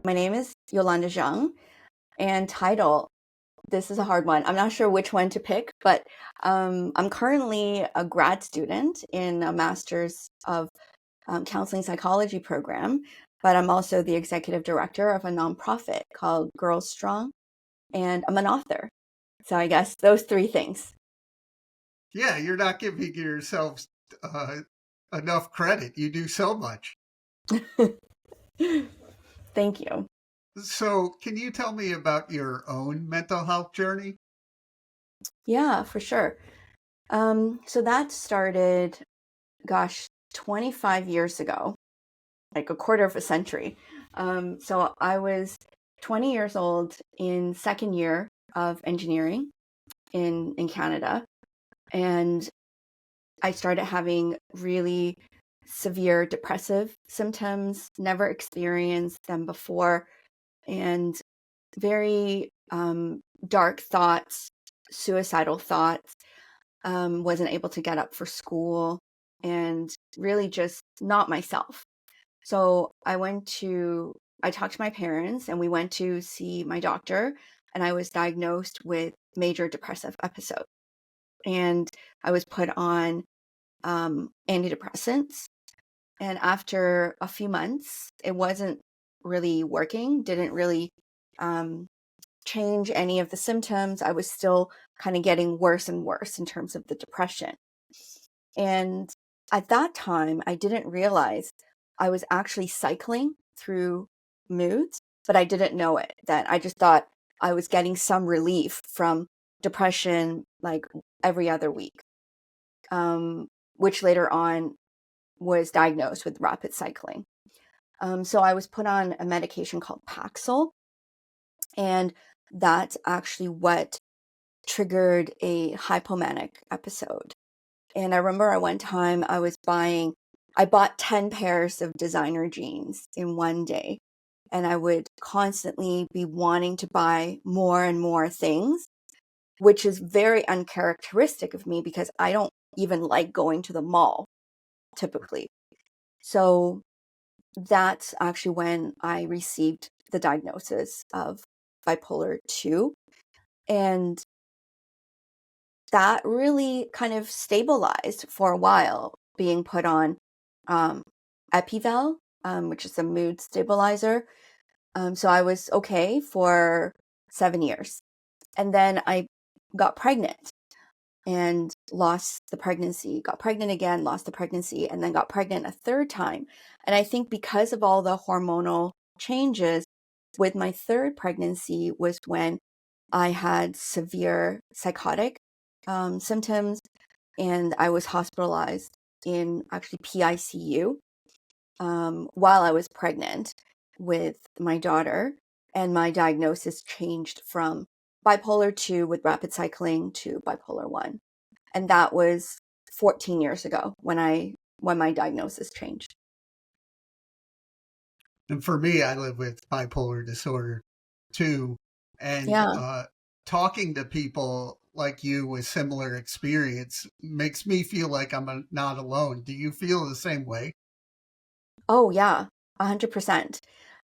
My name is Yollanda Zhang, and title, this is a hard one. I'm not sure which one to pick, but I'm currently a grad student in a master's of counseling psychology program, but I'm also the executive director of a nonprofit called Girls Strong, and I'm an author. So I guess those three things. Yeah, you're not giving yourself uh, enough credit. You do so much. Thank you. So, can you tell me about your own mental health journey? Yeah, for sure. So that started, gosh, 25 years ago, like a quarter of a century. So I was 20 years old in second year of engineering in Canada, and I started having really severe depressive symptoms, never experienced them before, and very dark thoughts, suicidal thoughts. Wasn't able to get up for school, and really just not myself. So I talked to my parents and we went to see my doctor, and I was diagnosed with major depressive episode. And I was put on antidepressants. And after a few months, it wasn't really working, didn't really um, change any of the symptoms. I was still kind of getting worse and worse in terms of the depression. And at that time, I didn't realize I was actually cycling through moods, but I didn't know it. That I just thought I was getting some relief from depression like every other week, which later on was diagnosed with rapid cycling. So I was put on a medication called Paxil, and that's actually what triggered a hypomanic episode. And I remember at one time I bought 10 pairs of designer jeans in one day. And I would constantly be wanting to buy more and more things, which is very uncharacteristic of me because I don't even like going to the mall typically. So that's actually when I received the diagnosis of bipolar 2. And that really kind of stabilized for a while, being put on um, Epival, which is a mood stabilizer. So I was okay for 7 years. And then I got pregnant and lost the pregnancy, got pregnant again, lost the pregnancy, and then got pregnant a third time. And I think because of all the hormonal changes with my third pregnancy was when I had severe psychotic symptoms, and I was hospitalized in actually PICU while I was pregnant with my daughter. And my diagnosis changed from bipolar 2 with rapid cycling to bipolar 1. And that was 14 years ago when my diagnosis changed. And for me, I live with bipolar disorder too. And Yeah. talking to people like you with similar experience makes me feel like not alone. Do you feel the same way? Oh, yeah, 100%.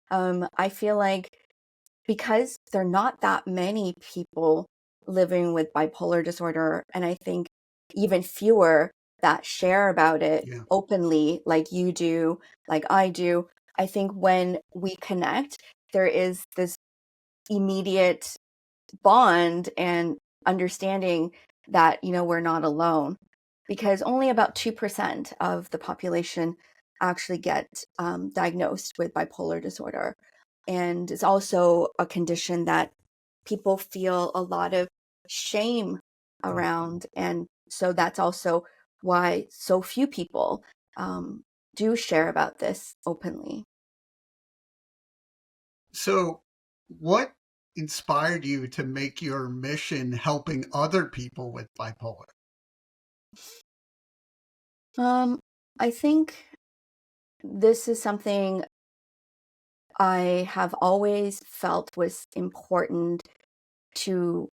I feel like because there are not that many people living with bipolar disorder, and I think even fewer that share about it Yeah. openly, like you do, like I do, I think when we connect, there is this immediate bond and understanding that, we're not alone, because only about 2% of the population actually get diagnosed with bipolar disorder. And it's also a condition that people feel a lot of shame around. And so that's also why so few people do share about this openly. So, what inspired you to make your mission helping other people with bipolar? I think this is something I have always felt was important, to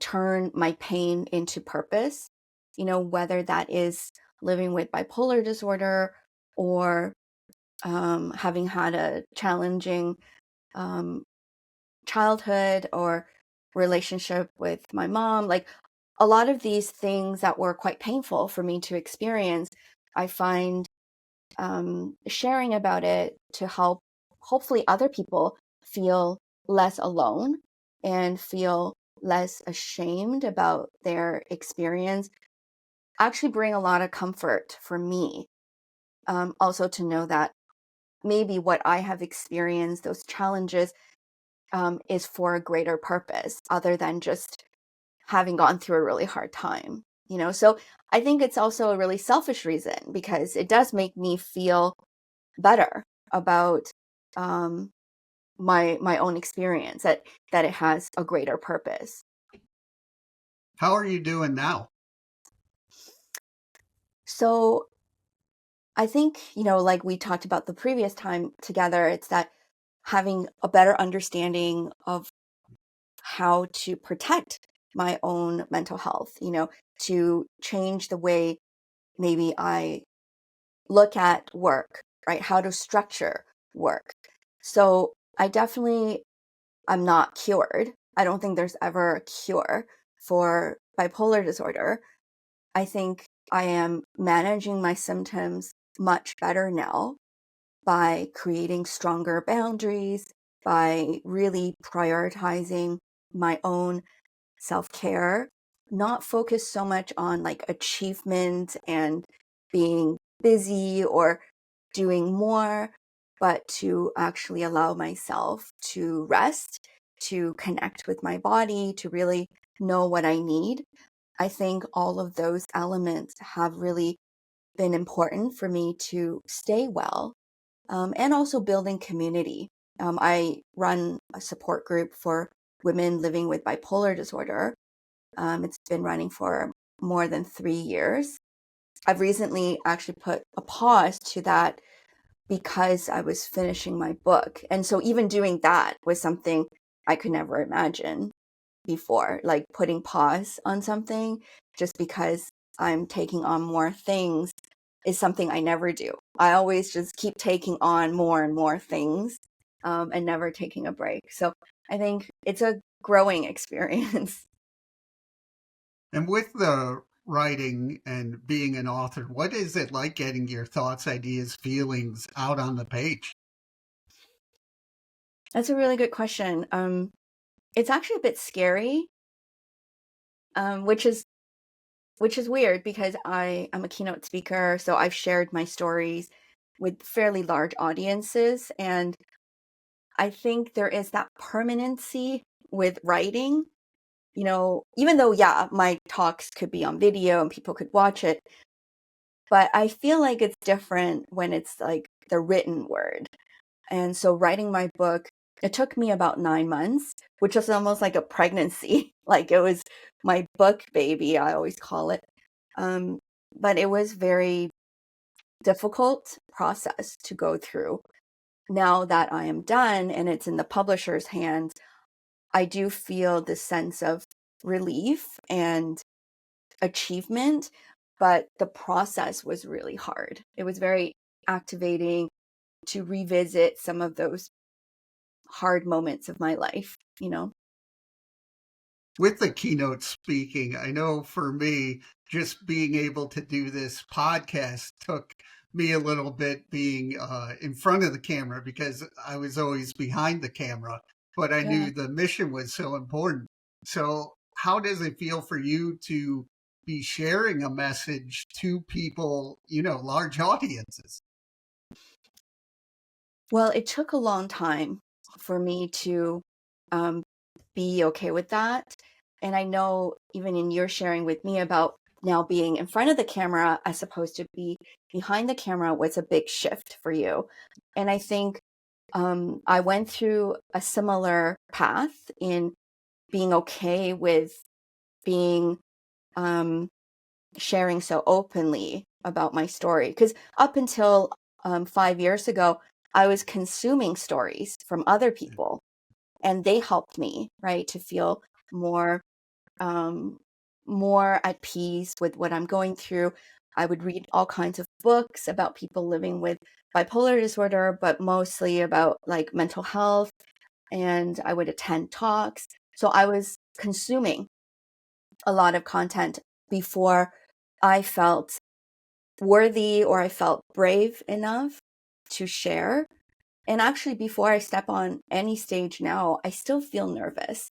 turn my pain into purpose, whether that is living with bipolar disorder or having had a challenging um, childhood or relationship with my mom, like a lot of these things that were quite painful for me to experience, I find sharing about it to help hopefully other people feel less alone and feel less ashamed about their experience actually bring a lot of comfort for me. Also to know that maybe what I have experienced, those challenges, is for a greater purpose other than just having gone through a really hard time. So I think it's also a really selfish reason because it does make me feel better about um, my own experience, that it has a greater purpose. How are you doing now? So I think, like we talked about the previous time together, it's that having a better understanding of how to protect my own mental health, to change the way maybe I look at work, right? How to structure work. So I definitely, I'm not cured. I don't think there's ever a cure for bipolar disorder. I think I am managing my symptoms much better now by creating stronger boundaries, by really prioritizing my own self-care, not focus so much on like achievement and being busy or doing more, but to actually allow myself to rest, to connect with my body, to really know what I need. I think all of those elements have really been important for me to stay well, and also building community. I run a support group for women living with bipolar disorder. It's been running for more than 3 years. I've recently actually put a pause to that because I was finishing my book. And so even doing that was something I could never imagine before, like putting pause on something just because I'm taking on more things is something I never do. I always just keep taking on more and more things, and never taking a break. So I think it's a growing experience. And with the writing and being an author, what is it like getting your thoughts, ideas, feelings out on the page? That's a really good question. It's actually a bit scary, which is weird because I'm a keynote speaker, so I've shared my stories with fairly large audiences, and I think there is that permanency with writing. Even though, yeah, my talks could be on video and people could watch it, but I feel like it's different when it's like the written word. And so writing my book, it took me about 9 months, which was almost like a pregnancy. Like it was my book baby, I always call it. Um, but it was very difficult process to go through. Now that I am done and it's in the publisher's hands, I do feel this sense of relief and achievement, but the process was really hard. It was very activating to revisit some of those hard moments of my life. With the keynote speaking, I know for me, just being able to do this podcast took me a little bit being in front of the camera because I was always behind the camera, but I Yeah. knew the mission was so important. So, how does it feel for you to be sharing a message to people, large audiences? Well, it took a long time for me to um, be okay with that. And I know even in your sharing with me about now being in front of the camera as opposed to be behind the camera was a big shift for you. And I think I went through a similar path in being okay with being um, sharing so openly about my story. Because up until 5 years ago, I was consuming stories from other people, and they helped me, right, to feel more um, more at peace with what I'm going through. I would read all kinds of books about people living with bipolar disorder, but mostly about like mental health. and I would attend talks. So I was consuming a lot of content before I felt worthy or I felt brave enough to share. And actually, before I step on any stage now, I still feel nervous.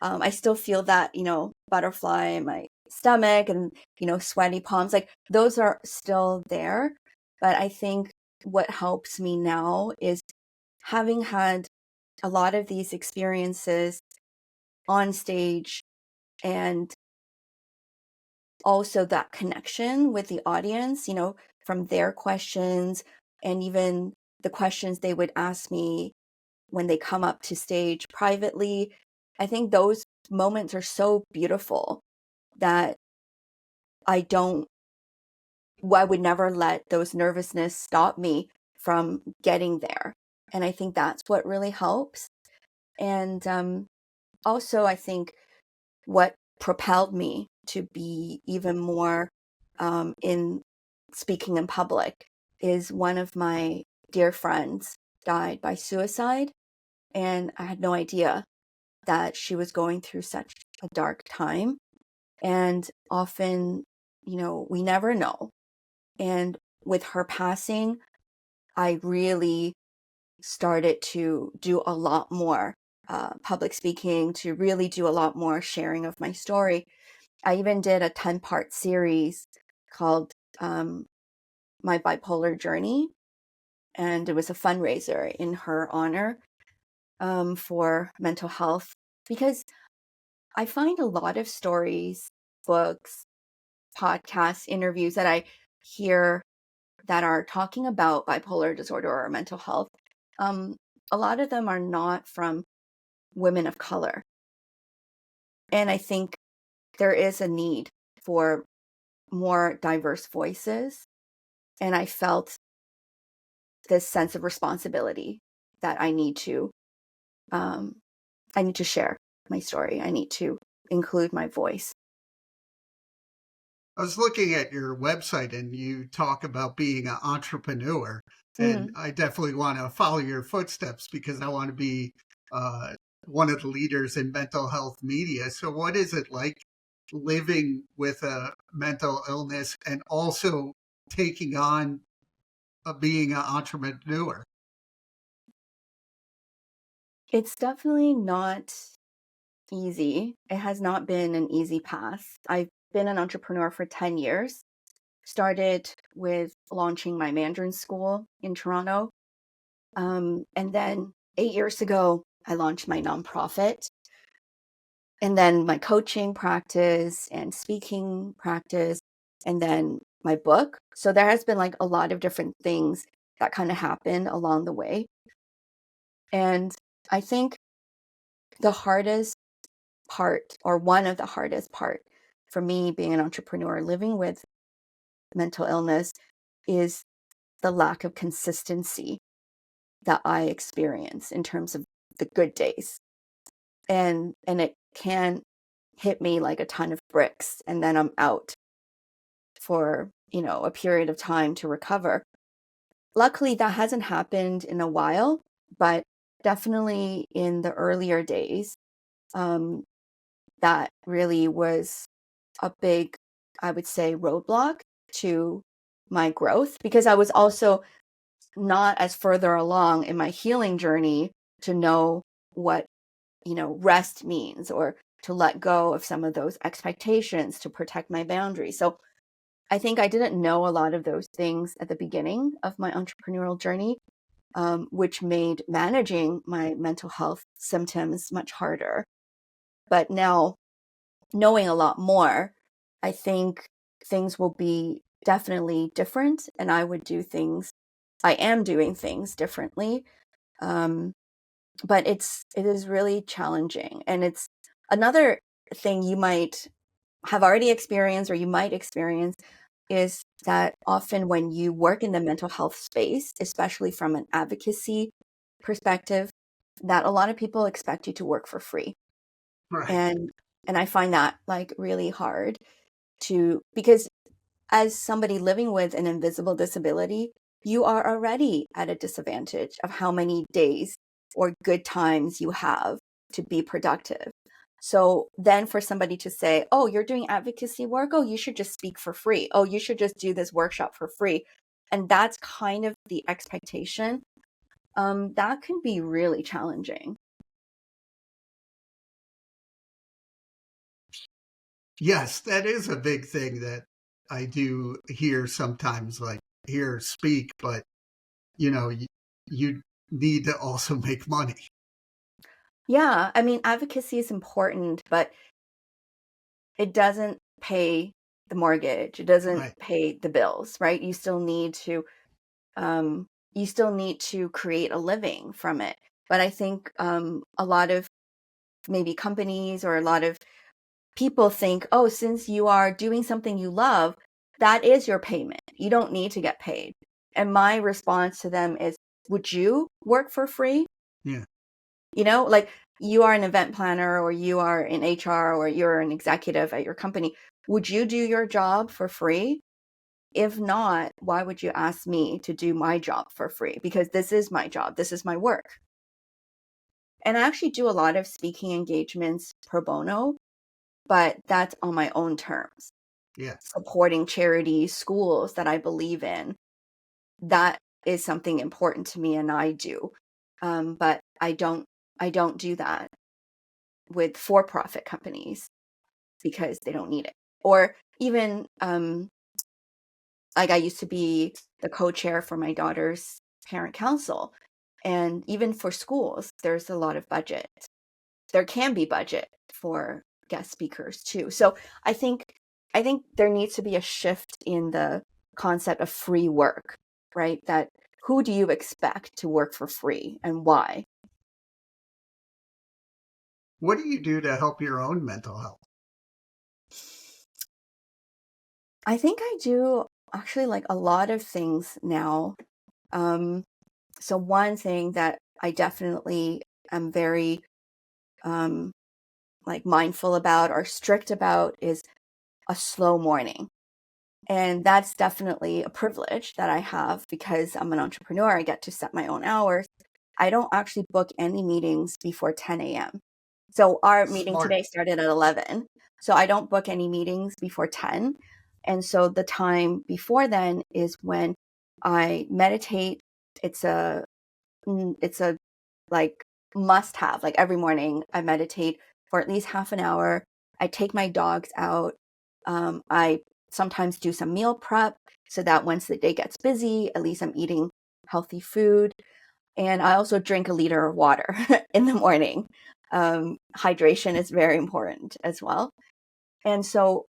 I still feel that, butterfly in my stomach and, sweaty palms. Like those are still there. But I think what helps me now is having had a lot of these experiences on stage and also that connection with the audience, from their questions and even the questions they would ask me when they come up to stage privately. I think those moments are so beautiful that I don't, I would never let those nervousness stop me from getting there. And I think that's what really helps. And also, I think what propelled me to be even more in speaking in public is one of my dear friends died by suicide. And I had no idea that she was going through such a dark time. And often, we never know. And with her passing, I really started to do a lot more public speaking, to really do a lot more sharing of my story. I even did a 10-part series called My Bipolar Journey, and it was a fundraiser in her honor for mental health, because I find a lot of stories, books, podcasts, interviews that I hear that are talking about bipolar disorder or mental health. Um, a lot of them are not from women of color. And I think there is a need for more diverse voices. And I felt this sense of responsibility that um, I need to share my story. I need to include my voice. I was looking at your website and you talk about being an entrepreneur, and Mm. I definitely want to follow your footsteps because I want to be uh, one of the leaders in mental health media. So, what is it like living with a mental illness and also taking on being an entrepreneur? It's definitely not easy. It has not been an easy path. I've been an entrepreneur for 10 years. Started with launching my Mandarin school in Toronto. And then 8 years ago, I launched my nonprofit, and then my coaching practice and speaking practice, and then my book. So there has been like a lot of different things that kind of happened along the way. And I think the hardest part, or one of the hardest part for me being an entrepreneur living with mental illness, is the lack of consistency that I experience in terms of the good days. And it can hit me like a ton of bricks, and then I'm out for, a period of time to recover. Luckily, that hasn't happened in a while, but definitely in the earlier days, um, that really was a big, I would say, roadblock to my growth, because I was also not as further along in my healing journey to know what, rest means, or to let go of some of those expectations, to protect my boundaries. So I think I didn't know a lot of those things at the beginning of my entrepreneurial journey, which made managing my mental health symptoms much harder. But now, knowing a lot more, I think things will be definitely different, and I am doing things differently. Um, but it is really challenging. And it's another thing you might have already experienced, or you might experience, is that often when you work in the mental health space, especially from an advocacy perspective, that a lot of people expect you to work for free. Right. And I find that like really hard to, because as somebody living with an invisible disability, you are already at a disadvantage of how many days or good times you have to be productive. So then for somebody to say, oh, you're doing advocacy work, oh, you should just speak for free, oh, you should just do this workshop for free, and that's kind of the expectation, that can be really challenging. Yes, that is a big thing that I do hear sometimes, like, here, speak, but you need to also make money. Yeah, I mean, advocacy is important, but it doesn't pay the mortgage. It doesn't Right. pay the bills, right? Um, you still need to create a living from it. But I think a lot of maybe companies or a lot of people think, oh, since you are doing something you love, that is your payment. You don't need to get paid. And my response to them is, would you work for free? Yeah. Like you are an event planner or you are in HR or you're an executive at your company. Would you do your job for free? If not, why would you ask me to do my job for free? Because this is my job. This is my work. And I actually do a lot of speaking engagements pro bono, but that's on my own terms. Yeah. Supporting charities, schools that I believe in, that is something important to me and I do. But I don't do that with for-profit companies because they don't need it. Or even like I used to be the co-chair for my daughter's parent council. And even for schools, there's a lot of budget. There can be budget for guest speakers too. So I think I think there needs to be a shift in the concept of free work, right? That who do you expect to work for free and why? What do you do to help your own mental health? I think I do actually like a lot of things now. Um, so one thing that I definitely am very um, like mindful about or strict about is a slow morning. And that's definitely a privilege that I have because I'm an entrepreneur. I get to set my own hours. I don't actually book any meetings before 10 a.m. So our meeting Smart. today started at 11. So I don't book any meetings before 10. And so the time before then is when I meditate. It's a it's a like must have. Like every morning I meditate for at least half an hour. I take my dogs out. I sometimes do some meal prep so that once the day gets busy, at least I'm eating healthy food. And I also drink a liter of water in the morning. Hydration is very important as well. And so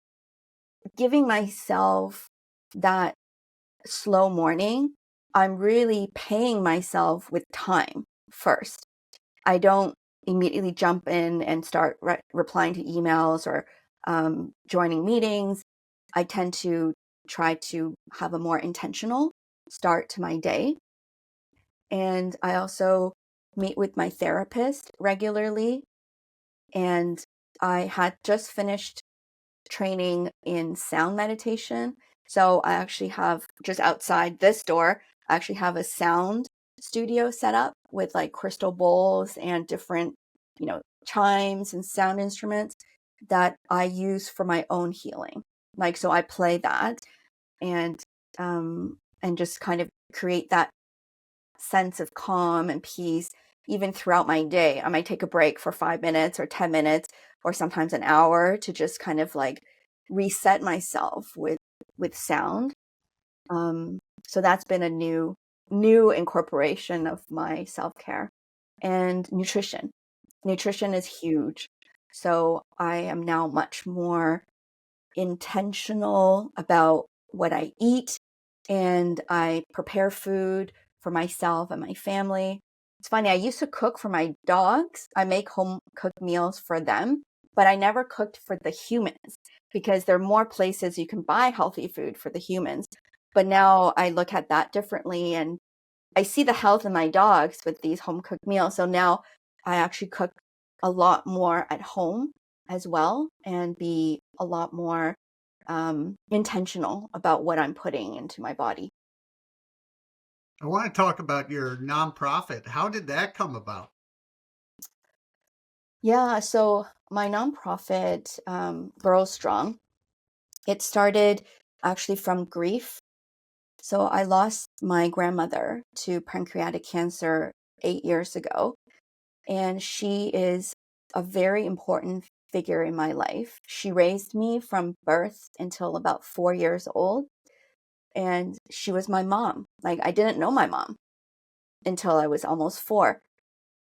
giving myself that slow morning, I'm really paying myself with time first. I don't immediately jump in and start replying to emails or joining meetings. I tend to try to have a more intentional start to my day. And I also meet with my therapist regularly. And I had just finished training in sound meditation. So I actually have just outside this door, I actually have a sound studio set up with like crystal bowls and different, chimes and sound instruments that I use for my own healing. Like, so I play that and and just kind of create that sense of calm and peace even throughout my day. I might take a break for 5 minutes or 10 minutes or sometimes an hour to just kind of like reset myself with sound. Um, so that's been a new incorporation of my self-care. And nutrition. Nutrition is huge. So I am now much more intentional about what I eat and I prepare food for myself and my family. It's funny, I used to cook for my dogs. I make home cooked meals for them, but I never cooked for the humans because there are more places you can buy healthy food for the humans. But now I look at that differently and I see the health in my dogs with these home cooked meals. So now I actually cook a lot more at home as well and be a lot more intentional about what I'm putting into my body. I want to talk about your nonprofit. How did that come about? Yeah, so my nonprofit, Girls Strong, it started actually from grief. So I lost my grandmother to pancreatic cancer 8 years ago, and she is a very important figure in my life. She raised me from birth until about 4 years old, and she was my mom. Like, I didn't know my mom until I was almost four.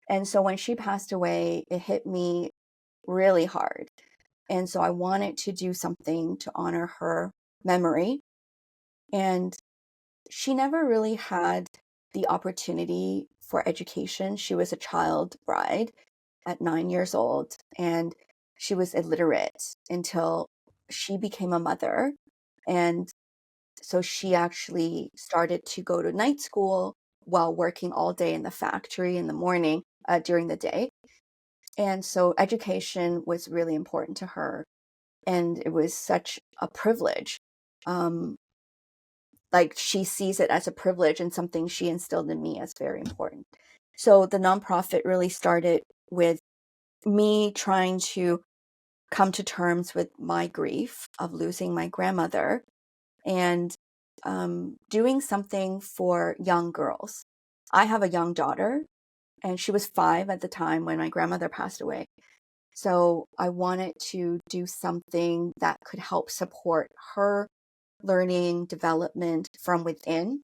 And so when she passed away, it hit me really hard. And so I wanted to do something to honor her memory. And she never really had the opportunity for education. She was a child bride at 9 years old, and she was illiterate until she became a mother. And so she actually started to go to night school while working all day in the factory in the morning, during the day. And so education was really important to her. And it was such a privilege. Um, like, she sees it as a privilege and something she instilled in me as very important. So the nonprofit really started with me trying to come to terms with my grief of losing my grandmother, and doing something for young girls. I have a young daughter, and she was 5 at the time when my grandmother passed away. So I wanted to do something that could help support her learning development from within,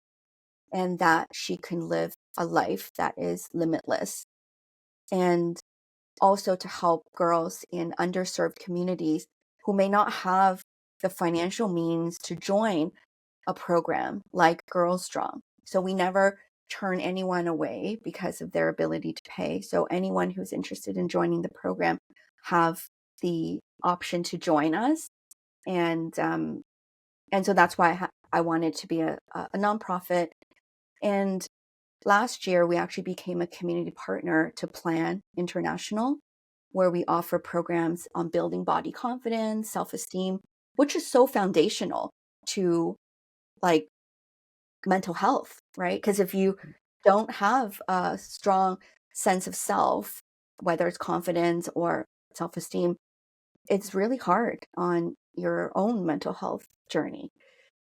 and that she can live a life that is limitless. And also to help girls in underserved communities who may not have the financial means to join a program like Girls Strong. So we never turn anyone away because of their ability to pay. So anyone who's interested in joining the program have the option to join us. And so that's why I wanted to be a nonprofit. And last year, we actually became a community partner to Plan International, where we offer programs on building body confidence, self-esteem, which is so foundational to, like, mental health, right? Because if you don't have a strong sense of self, whether it's confidence or self-esteem, it's really hard on your own mental health journey.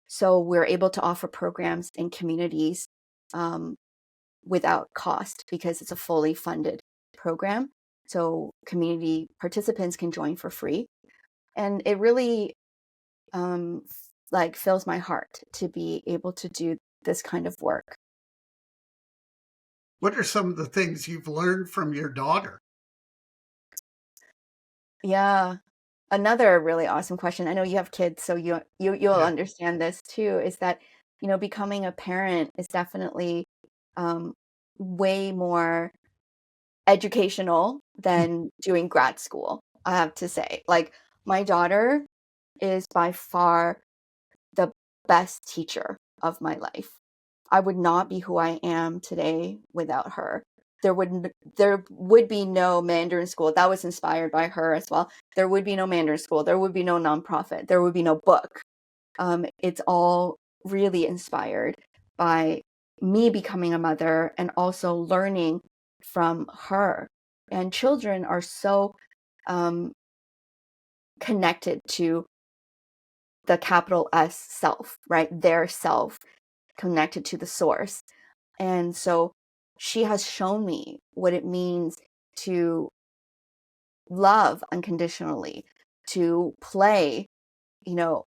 So we're able to offer programs in communities, um, without cost because it's a fully funded program. So community participants can join for free. And it really, um, like, fills my heart to be able to do this kind of work. What are some of the things you've learned from your daughter? Yeah. Another really awesome question. I know you have kids, so you'll Yeah. understand this too, is that, becoming a parent is definitely, um, way more educational than doing grad school, I have to say. Like, my daughter is by far the best teacher of my life. I would not be who I am today without her. There would be no Mandarin school. That was inspired by her as well. There would be no Mandarin school. There would be no nonprofit. There would be no book. It's all really inspired by me becoming a mother and also learning from her. And children are so, um, connected to the capital S self, right? Their self, connected to the source. And so she has shown me what it means to love unconditionally, to play,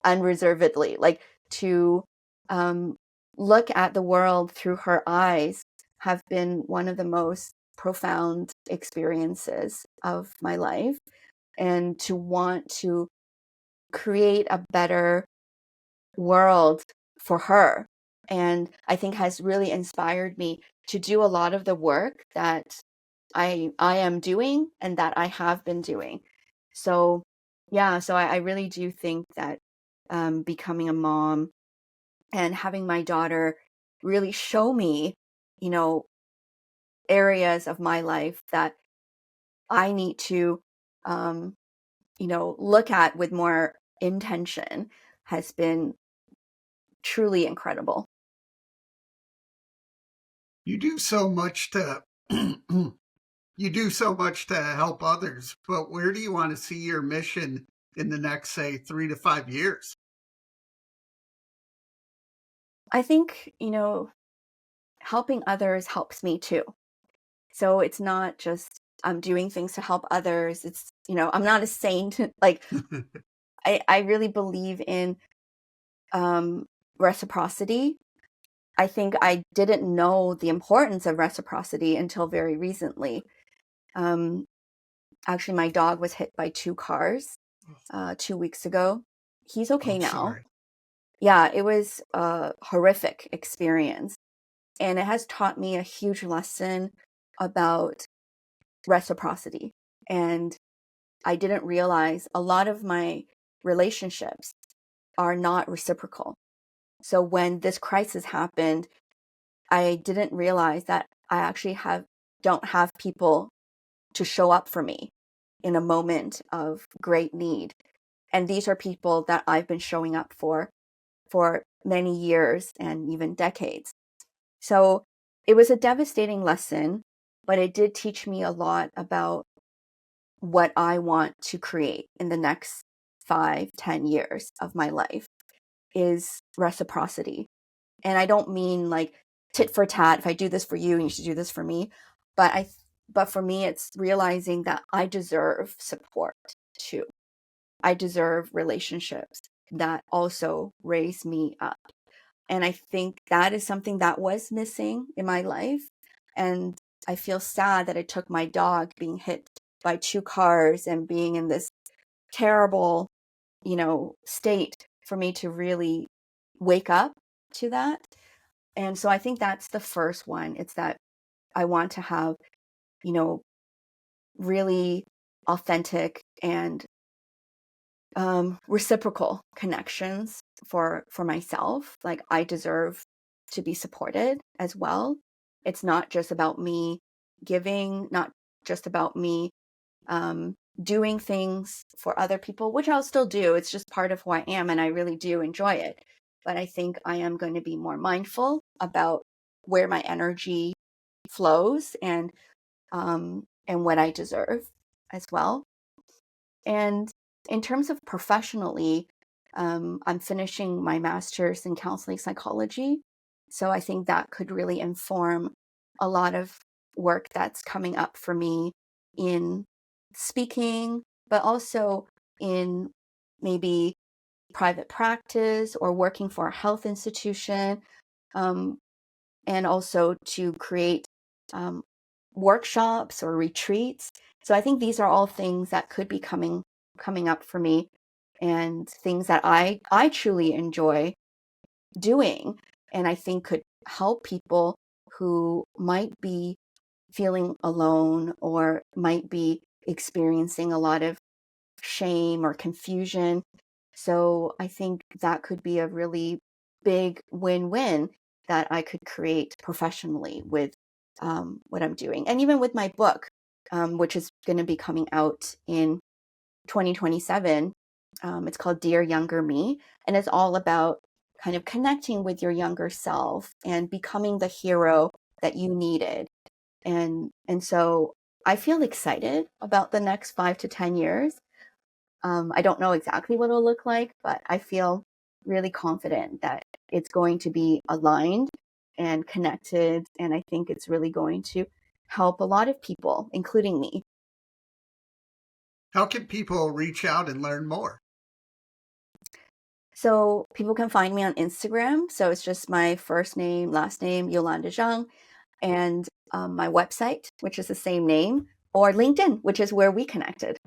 unreservedly, like, to, um, look at the world through her eyes, have been one of the most profound experiences of my life. And to want to create a better world for her. And I think has really inspired me to do a lot of the work that I am doing and that I have been doing. So yeah, so I really do think that, becoming a mom and having my daughter really show me, you know, areas of my life that I need to, um, look at with more intention has been truly incredible. You do so much to you do so much to help others, but where do you want to see your mission in the next, say, 3 to 5 years? I think, helping others helps me too. So it's not just I'm doing things to help others. It's, I'm not a saint. Like I really believe in um, reciprocity. I think I didn't know the importance of reciprocity until very recently. Um, Actually, my dog was hit by two cars 2 weeks ago. He's okay I'm now. sorry. Yeah, it was a horrific experience. And it has taught me a huge lesson about reciprocity. And I didn't realize a lot of my relationships are not reciprocal. So when this crisis happened, I didn't realize that I actually don't have people to show up for me in a moment of great need. And these are people that I've been showing up for many years and even decades. So it was a devastating lesson, but it did teach me a lot about what I want to create in the next 5, 10 years of my life is reciprocity. And I don't mean like tit for tat. If I do this for you, and you should do this for me. But but for me, it's realizing that I deserve support too. I deserve relationships that also raise me up. And I think that is something that was missing in my life. And I feel sad that it took my dog being hit by two cars and being in this terrible, state for me to really wake up to that. And so I think that's the first one. It's that I want to have, you know, really authentic and reciprocal connections for myself. Like I deserve to be supported as well. It's not just about me giving, not just about me doing things for other people, which I'll still do. It's just part of who I am, and I really do enjoy it. But I think I am going to be more mindful about where my energy flows and what I deserve as well. And in terms of professionally, I'm finishing my master's in counseling psychology. So I think that could really inform a lot of work that's coming up for me in speaking, but also in maybe private practice or working for a health institution, um, and also to create um, workshops or retreats. So I think these are all things that could be coming up for me, and things that I truly enjoy doing, and I think could help people who might be feeling alone or might be experiencing a lot of shame or confusion. So I think that could be a really big win-win that I could create professionally with what I'm doing. And even with my book, which is going to be coming out in 2027. It's called Dear Younger Me, and it's all about kind of connecting with your younger self and becoming the hero that you needed. And so I feel excited about the next 5 to 10 years. I don't know exactly what it'll look like, but I feel really confident that it's going to be aligned and connected. And I think it's really going to help a lot of people, including me. How can people reach out and learn more? So people can find me on Instagram. So it's just my first name, last name, Yollanda Zhang, and my website, which is the same name, or LinkedIn, which is where we connected.